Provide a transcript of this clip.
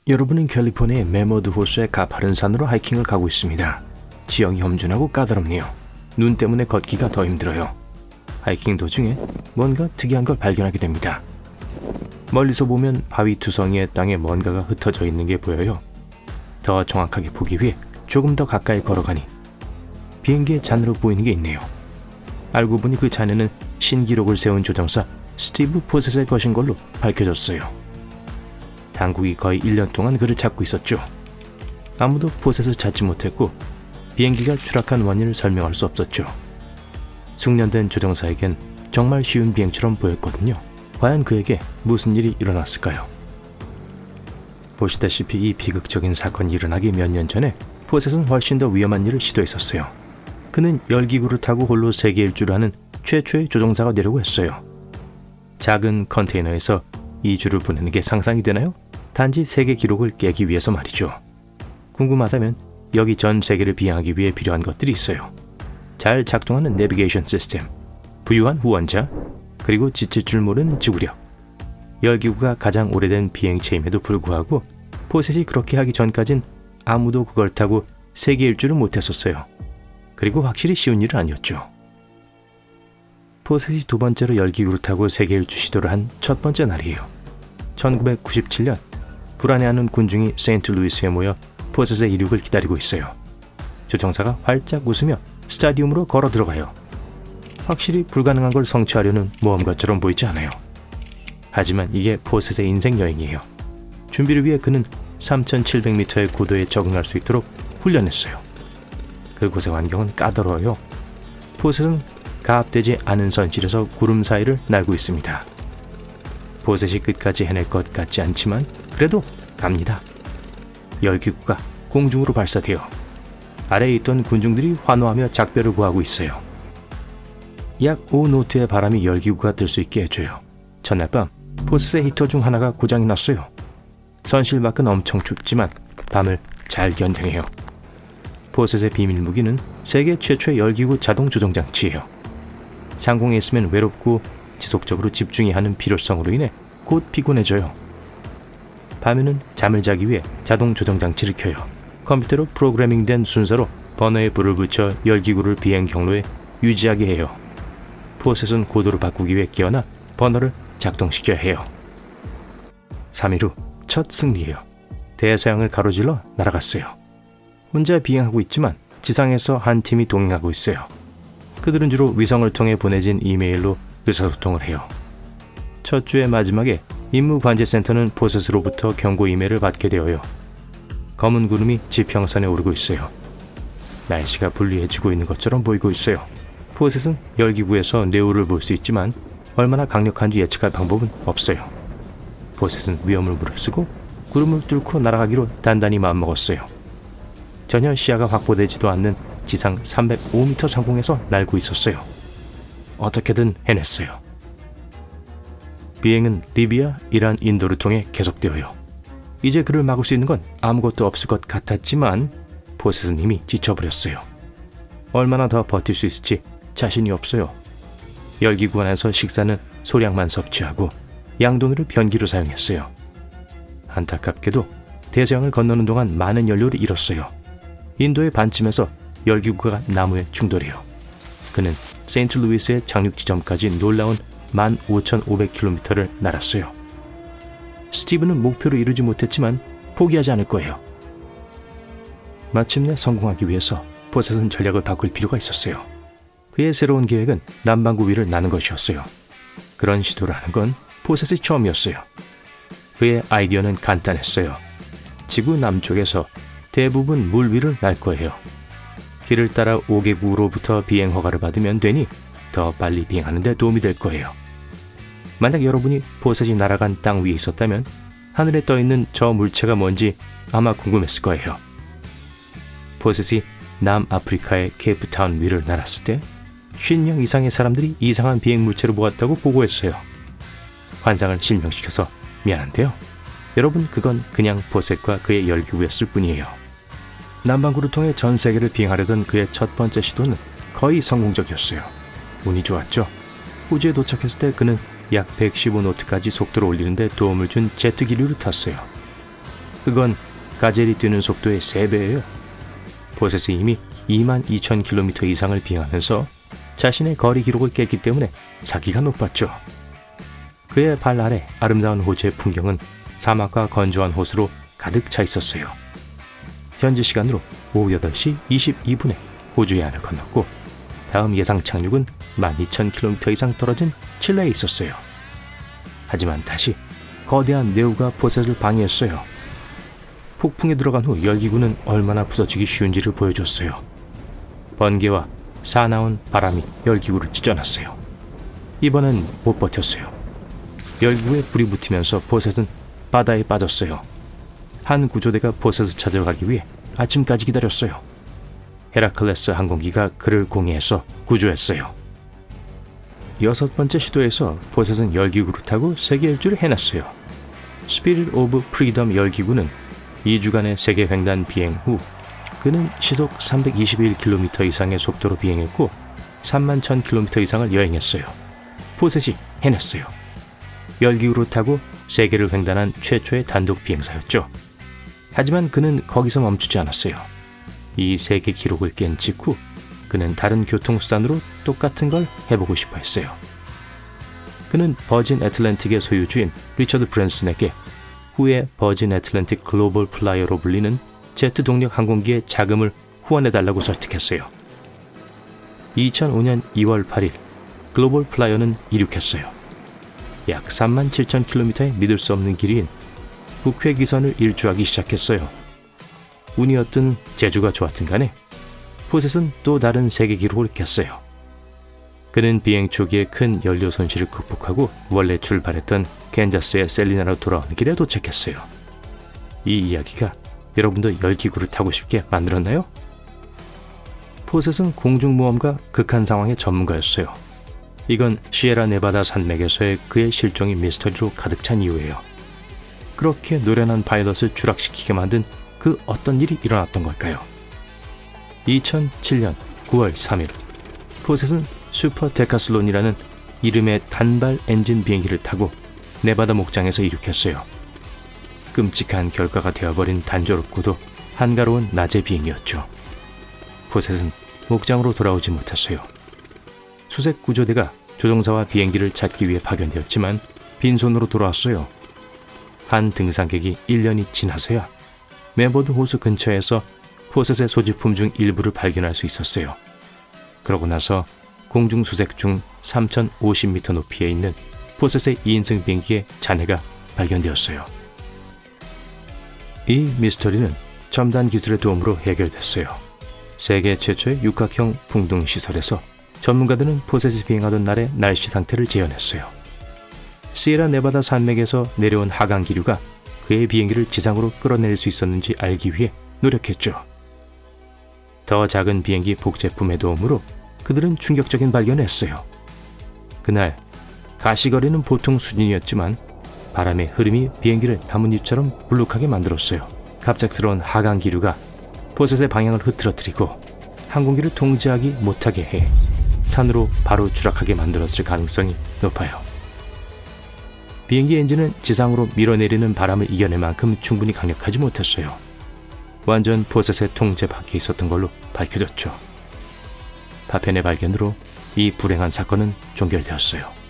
여러분은 캘리포니아의 메머드 호수의 가파른 산으로 하이킹을 가고 있습니다. 지형이 험준하고 까다롭네요. 눈 때문에 걷기가 더 힘들어요. 하이킹 도중에 뭔가 특이한 걸 발견하게 됩니다. 멀리서 보면 바위 투성이의 땅에 뭔가가 흩어져 있는 게 보여요. 더 정확하게 보기 위해 조금 더 가까이 걸어가니 비행기의 잔으로 보이는 게 있네요. 알고 보니 그 잔에는 신기록을 세운 조종사 스티브 포셋의 것인 걸로 밝혀졌어요. 당국이 거의 1년 동안 그를 찾고 있었죠. 아무도 포셋을 찾지 못했고 비행기가 추락한 원인을 설명할 수 없었죠. 숙련된 조종사에겐 정말 쉬운 비행처럼 보였거든요. 과연 그에게 무슨 일이 일어났을까요? 보시다시피 이 비극적인 사건이 일어나기 몇 년 전에 포셋은 훨씬 더 위험한 일을 시도했었어요. 그는 열기구를 타고 홀로 세계 일주를 하는 최초의 조종사가 되려고 했어요. 작은 컨테이너에서 2주를 보내는 게 상상이 되나요? 단지 세계 기록을 깨기 위해서 말이죠. 궁금하다면 여기 전 세계를 비행하기 위해 필요한 것들이 있어요. 잘 작동하는 내비게이션 시스템, 부유한 후원자, 그리고 지칠 줄 모르는 지구력. 열기구가 가장 오래된 비행체임에도 불구하고 포셋이 그렇게 하기 전까진 아무도 그걸 타고 세계 일주를 못했었어요. 그리고 확실히 쉬운 일은 아니었죠. 포셋이 두 번째로 열기구를 타고 세계 일주 시도를 한 첫 번째 날이에요. 1997년 불안해하는 군중이 세인트루이스에 모여 포셋의 이륙을 기다리고 있어요. 조종사가 활짝 웃으며 스타디움으로 걸어 들어가요. 확실히 불가능한 걸 성취하려는 모험가처럼 보이지 않아요. 하지만 이게 포셋의 인생 여행이에요. 준비를 위해 그는 3,700m의 고도에 적응할 수 있도록 훈련했어요. 그곳의 환경은 까다로워요. 포셋은 가압되지 않은 선실에서 구름 사이를 날고 있습니다. 포셋이 끝까지 해낼 것 같지 않지만 그래도 갑니다. 열기구가 공중으로 발사되어 아래에 있던 군중들이 환호하며 작별을 구하고 있어요. 약 5노트의 바람이 열기구가 뜰 수 있게 해줘요. 전날 밤 포셋의 히터 중 하나가 고장이 났어요. 선실 밖은 엄청 춥지만 밤을 잘 견뎌내요. 포셋의 비밀 무기는 세계 최초의 열기구 자동 조종 장치예요. 상공에 있으면 외롭고 지속적으로 집중해야 하는 필요성으로 인해 곧 피곤해져요. 밤에는 잠을 자기 위해 자동 조정 장치를 켜요. 컴퓨터로 프로그래밍된 순서로 버너에 불을 붙여 열기구를 비행 경로에 유지하게 해요. 포셋은 고도를 바꾸기 위해 깨어나 버너를 작동시켜야 해요. 3일 후 첫 승리예요. 대서양을 가로질러 날아갔어요. 혼자 비행하고 있지만 지상에서 한 팀이 동행하고 있어요. 그들은 주로 위성을 통해 보내진 이메일로 의사소통을 해요. 첫 주의 마지막에 임무관제센터는 포셋으로부터 경고 이메일을 받게 되어요. 검은 구름이 지평선에 오르고 있어요. 날씨가 불리해지고 있는 것처럼 보이고 있어요. 포셋은 열기구에서 뇌우를 볼 수 있지만 얼마나 강력한지 예측할 방법은 없어요. 포셋은 위험을 무릅쓰고 구름을 뚫고 날아가기로 단단히 마음먹었어요. 전혀 시야가 확보되지도 않는 지상 305m 상공에서 날고 있었어요. 어떻게든 해냈어요. 비행은 리비아, 이란, 인도를 통해 계속되어요. 이제 그를 막을 수 있는 건 아무것도 없을 것 같았지만 포셋은 이미 지쳐버렸어요. 얼마나 더 버틸 수 있을지 자신이 없어요. 열기구 안에서 식사는 소량만 섭취하고 양동이를 변기로 사용했어요. 안타깝게도 대서양을 건너는 동안 많은 연료를 잃었어요. 인도의 반쯤에서 열기구가 나무에 충돌해요. 그는 세인트루이스의 착륙 지점까지 놀라운 15,500km를 날았어요. 스티브는 목표를 이루지 못했지만 포기하지 않을 거예요. 마침내 성공하기 위해서 포셋은 전략을 바꿀 필요가 있었어요. 그의 새로운 계획은 남반구 위를 나는 것이었어요. 그런 시도를 하는 건 포셋이 처음이었어요. 그의 아이디어는 간단했어요. 지구 남쪽에서 대부분 물 위를 날 거예요. 길을 따라 5개국으로부터 비행 허가를 받으면 되니 더 빨리 비행하는 데 도움이 될 거예요. 만약 여러분이 포셋이 날아간 땅 위에 있었다면 하늘에 떠있는 저 물체가 뭔지 아마 궁금했을 거예요. 포셋이 남아프리카의 케이프타운 위를 날았을 때 50명 이상의 사람들이 이상한 비행 물체를 보았다고 보고했어요. 환상을 실명시켜서 미안한데요. 여러분, 그건 그냥 포셋과 그의 열기구였을 뿐이에요. 남반구를 통해 전 세계를 비행하려던 그의 첫 번째 시도는 거의 성공적이었어요. 운이 좋았죠. 호주에 도착했을 때 그는 약 115노트까지 속도를 올리는데 도움을 준 제트 기류를 탔어요. 그건 가젤이 뛰는 속도의 3배예요. 포셋은 이미 22,000km 이상을 비행하면서 자신의 거리 기록을 깼기 때문에 사기가 높았죠. 그의 발 아래 아름다운 호주의 풍경은 사막과 건조한 호수로 가득 차 있었어요. 현지 시간으로 오후 8시 22분에 호주의 안을 건넜고 다음 예상 착륙은 12,000km 이상 떨어진 칠레에 있었어요. 하지만 다시 거대한 뇌우가 포셋을 방해했어요. 폭풍에 들어간 후 열기구는 얼마나 부서지기 쉬운지를 보여줬어요. 번개와 사나운 바람이 열기구를 찢어놨어요. 이번엔 못 버텼어요. 열기구에 불이 붙으면서 포셋은 바다에 빠졌어요. 한 구조대가 포셋을 찾으러 가기 위해 아침까지 기다렸어요. 헤라클레스 항공기가 그를 공해해서 구조했어요. 6번째 시도에서 포셋은 열기구를 타고 세계 일주를 해냈어요. 스피릿 오브 프리덤 열기구는 2주간의 세계 횡단 비행 후 그는 시속 321km 이상의 속도로 비행했고 31,000km 이상을 여행했어요. 포셋이 해냈어요. 열기구를 타고 세계를 횡단한 최초의 단독 비행사였죠. 하지만 그는 거기서 멈추지 않았어요. 이 세계 기록을 깬 직후 그는 다른 교통수단으로 똑같은 걸 해보고 싶어 했어요. 그는 버진 애틀랜틱의 소유주인 리처드 브랜슨에게 후에 버진 애틀랜틱 글로벌 플라이어로 불리는 제트 동력 항공기의 자금을 후원해달라고 설득했어요. 2005년 2월 8일 글로벌 플라이어는 이륙했어요. 약 37,000km의 믿을 수 없는 길이인 북회 기선을 일주하기 시작했어요. 운이었든 제주가 좋았든 간에 포셋은 또 다른 세계 기록을 깼어요. 그는 비행 초기에 큰 연료 손실을 극복하고 원래 출발했던 캔자스의 셀리나로 돌아오는 길에 도착했어요. 이 이야기가 여러분도 열기구를 타고 싶게 만들었나요? 포셋은 공중모험과 극한 상황의 전문가였어요. 이건 시에라 네바다 산맥에서의 그의 실종이 미스터리로 가득 찬 이유예요. 그렇게 노련한 파일럿을 추락시키게 만든 그 어떤 일이 일어났던 걸까요? 2007년 9월 3일 포셋은 슈퍼 데카슬론이라는 이름의 단발 엔진 비행기를 타고 네바다 목장에서 이륙했어요. 끔찍한 결과가 되어버린 단조롭고도 한가로운 낮의 비행이었죠. 포셋은 목장으로 돌아오지 못했어요. 수색 구조대가 조종사와 비행기를 찾기 위해 파견되었지만 빈손으로 돌아왔어요. 한 등산객이 1년이 지나서야 메버드 호수 근처에서 포셋의 소지품 중 일부를 발견할 수 있었어요. 그러고 나서 공중 수색 중 3,050m 높이에 있는 포셋의 2인승 비행기의 잔해가 발견되었어요. 이 미스터리는 첨단 기술의 도움으로 해결됐어요. 세계 최초의 육각형 풍등 시설에서 전문가들은 포셋이 비행하던 날의 날씨 상태를 재현했어요. 시에라 네바다 산맥에서 내려온 하강 기류가 그의 비행기를 지상으로 끌어내릴 수 있었는지 알기 위해 노력했죠. 더 작은 비행기 복제품의 도움으로 그들은 충격적인 발견을 했어요. 그날 가시거리는 보통 수준이었지만 바람의 흐름이 비행기를 나뭇잎처럼 불룩하게 만들었어요. 갑작스러운 하강 기류가 포셋의 방향을 흐트러뜨리고 항공기를 통제하기 못하게 해 산으로 바로 추락하게 만들었을 가능성이 높아요. 비행기 엔진은 지상으로 밀어내리는 바람을 이겨낼 만큼 충분히 강력하지 못했어요. 완전 포셋의 통제 밖에 있었던 걸로 밝혀졌죠. 파편의 발견으로 이 불행한 사건은 종결되었어요.